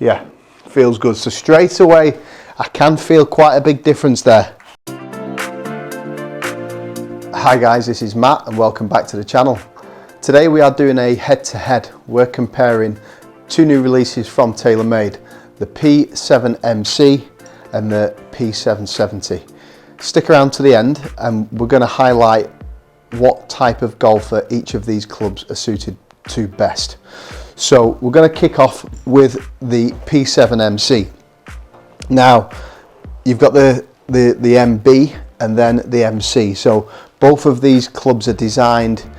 Yeah, feels good. So straight away, I can feel quite a big difference there. Hi guys, this is Matt and welcome back to the channel. Today we are doing a head-to-head. We're comparing two new releases from TaylorMade, the P7MC and the P770. Stick around to the end and we're going to highlight what type of golfer each of these clubs are suited to best. So we're going to kick off with the P7MC. Now you've got the MB and then the MC. So both of these clubs are designed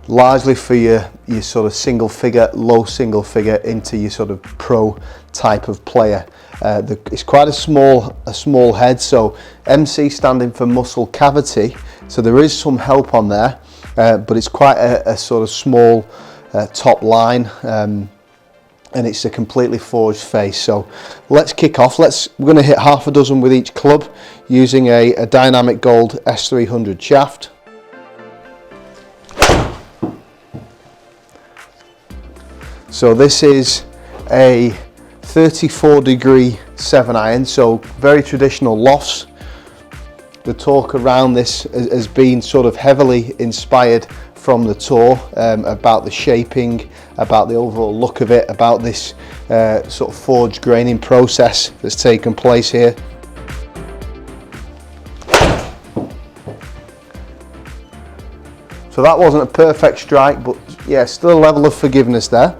largely for your sort of single figure, low single figure into your sort of pro type of player. It's quite a small head, so MC standing for muscle cavity, so there is some help on there, but it's quite a sort of small top line, and it's a completely forged face. So let's kick off. We're going to hit half a dozen with each club using a dynamic gold S300 shaft. So this is a 34-degree 7-iron, so very traditional lofts. The torque around this has been sort of heavily inspired from the tour, about the shaping, about the overall look of it, about this sort of forged graining process that's taken place here. So that wasn't a perfect strike, but yeah, still a level of forgiveness there.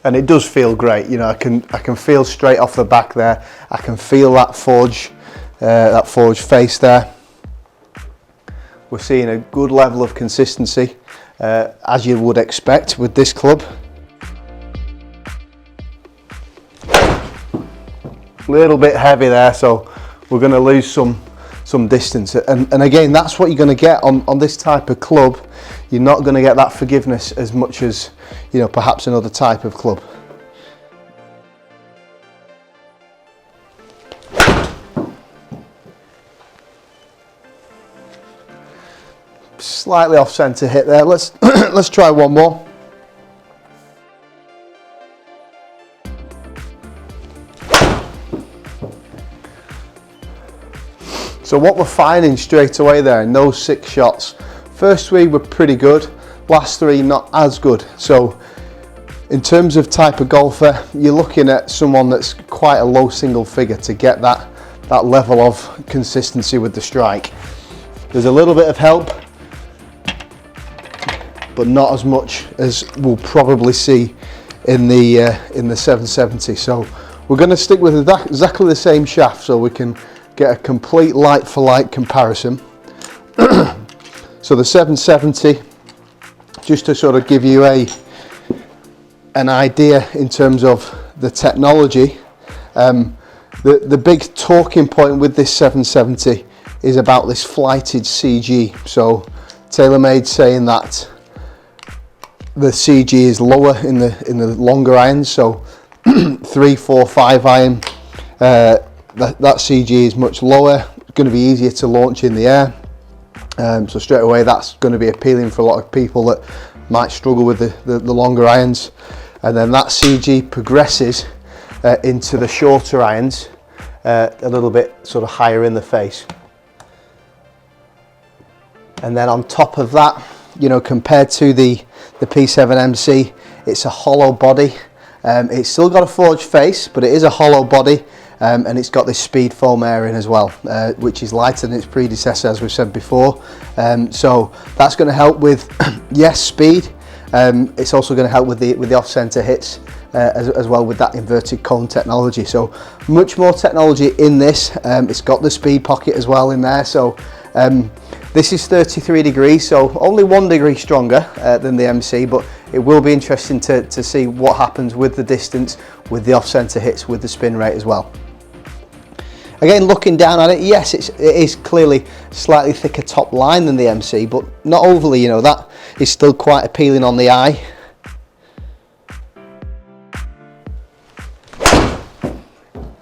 And it does feel great, you know. I can feel straight off the back there. I can feel that forged face there. We're seeing a good level of consistency, as you would expect with this club. A little bit heavy there, so we're going to lose some distance. And again, that's what you're going to get on this type of club. You're not going to get that forgiveness as much as, you know, perhaps another type of club. Slightly off centre hit there. Let's try one more. So what we're finding straight away there in those 6 shots, first 3 were pretty good, last 3 not as good. So in terms of type of golfer, you're looking at someone that's quite a low single figure to get that level of consistency with the strike. There's a little bit of help, but not as much as we'll probably see in the 770. So we're going to stick with exactly the same shaft so we can get a complete like for like comparison. So the 770, just to sort of give you an idea in terms of the technology, the big talking point with this 770 is about this flighted CG. So TaylorMade saying that the CG is lower in the longer irons, so 3, 4, 5 iron, that CG is much lower. It's going to be easier to launch in the air, so straight away that's going to be appealing for a lot of people that might struggle with the longer irons. And then that CG progresses into the shorter irons, a little bit sort of higher in the face. And then on top of that, you know, compared to the P7MC, it's a hollow body. It's still got a forged face, but it is a hollow body, and it's got this SpeedFoam Air in as well, which is lighter than its predecessor, as we've said before. So that's going to help with yes, speed. It's also going to help with the off-center hits, as well with that inverted cone technology. So much more technology in this. It's got the speed pocket as well in there. So this is 33 degrees, so only 1 degree stronger than the MC, but it will be interesting to see what happens with the distance, with the off-center hits, with the spin rate as well. Again, looking down at it, yes, it is clearly slightly thicker top line than the MC, but not overly, you know, that is still quite appealing on the eye.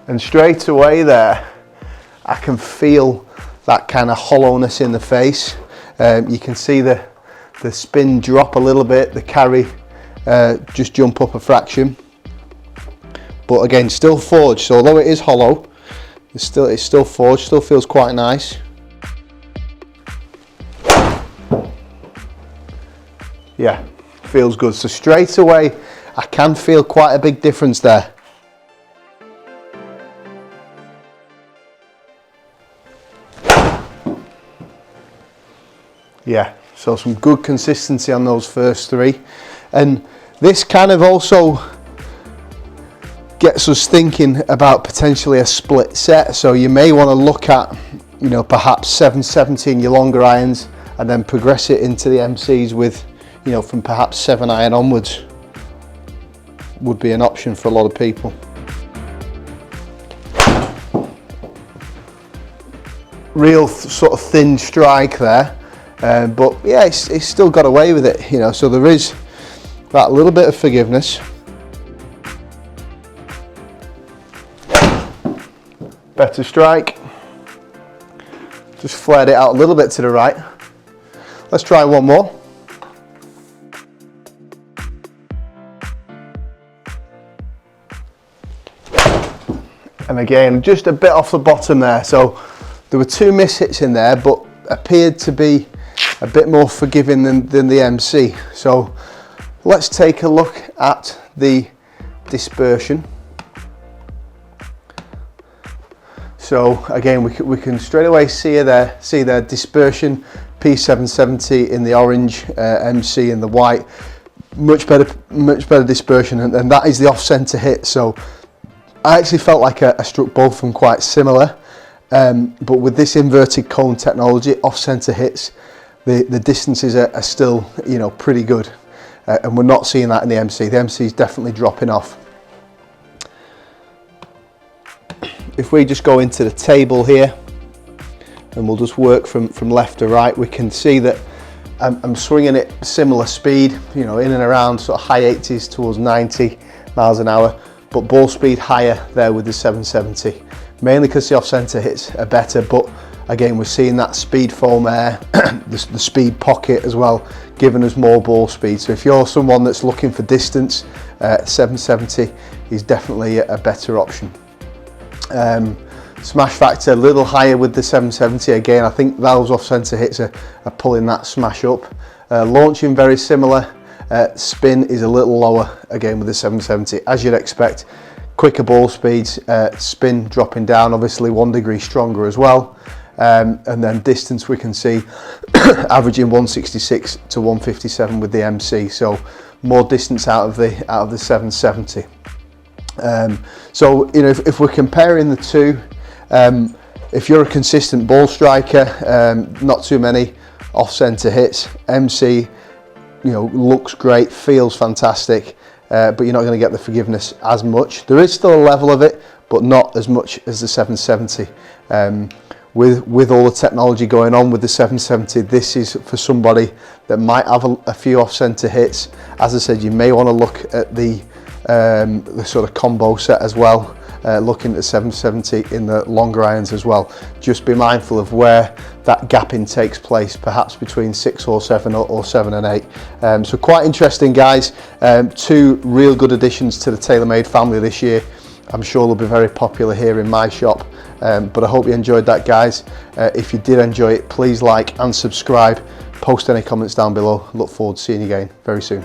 And straight away there, I can feel that kind of hollowness in the face. You can see the the spin drop a little bit, the carry just jump up a fraction. But again, still forged, so although it is hollow, it's still forged, still feels quite nice. Yeah, feels good. So straight away, I can feel quite a big difference there. Yeah, so some good consistency on those first three. And this kind of also gets us thinking about potentially a split set. So you may want to look at, you know, perhaps 770 in your longer irons and then progress it into the MCs with, you know, from perhaps 7 iron onwards. Would be an option for a lot of people. Real sort of thin strike there, but yeah, it's still got away with it, you know, so there is that little bit of forgiveness. Better strike. Just flared it out a little bit to the right. Let's try one more. And again, just a bit off the bottom there. So there were 2 miss hits in there, but appeared to be a bit more forgiving than the MC. So let's take a look at the dispersion. So again, we can straight away see their dispersion, P770 in the orange, MC in the white. Much better dispersion, and that is the off-center hit. So I actually felt like I struck both of them quite similar, but with this inverted cone technology, off-center hits, the distances are still, you know, pretty good, and we're not seeing that in the MC. The MC is definitely dropping off. If we just go into the table here, and we'll just work from left to right, we can see that I'm swinging it similar speed, you know, in and around sort of high 80s towards 90 miles an hour, but ball speed higher there with the 770, mainly because the off-center hits are better. But again, we're seeing that SpeedFoam Air, the speed pocket as well, giving us more ball speed. So if you're someone that's looking for distance, 770 is definitely a better option. Smash factor a little higher with the 770. Again, I think those off-center hits are pulling that smash up. Launching very similar. Spin is a little lower again with the 770, as you'd expect. Quicker ball speeds, spin dropping down, obviously 1 degree stronger as well. And then distance we can see averaging 166 to 157 with the MC. So more distance out of the 770. So you know, if we're comparing the two, if you're a consistent ball striker, not too many off-center hits, MC, you know, looks great, feels fantastic, but you're not going to get the forgiveness as much. There is still a level of it, but not as much as the 770. With all the technology going on with the 770, this is for somebody that might have a few off-center hits. As I said, you may want to look at the sort of combo set as well, looking at the 770 in the longer irons as well. Just be mindful of where that gapping takes place, perhaps between 6 or 7 or 7 and 8. So quite interesting, guys. 2 real good additions to the TaylorMade family this year. I'm sure they'll be very popular here in my shop, but I hope you enjoyed that, guys. If you did enjoy it, please like and subscribe. Post any comments down below. Look forward to seeing you again very soon.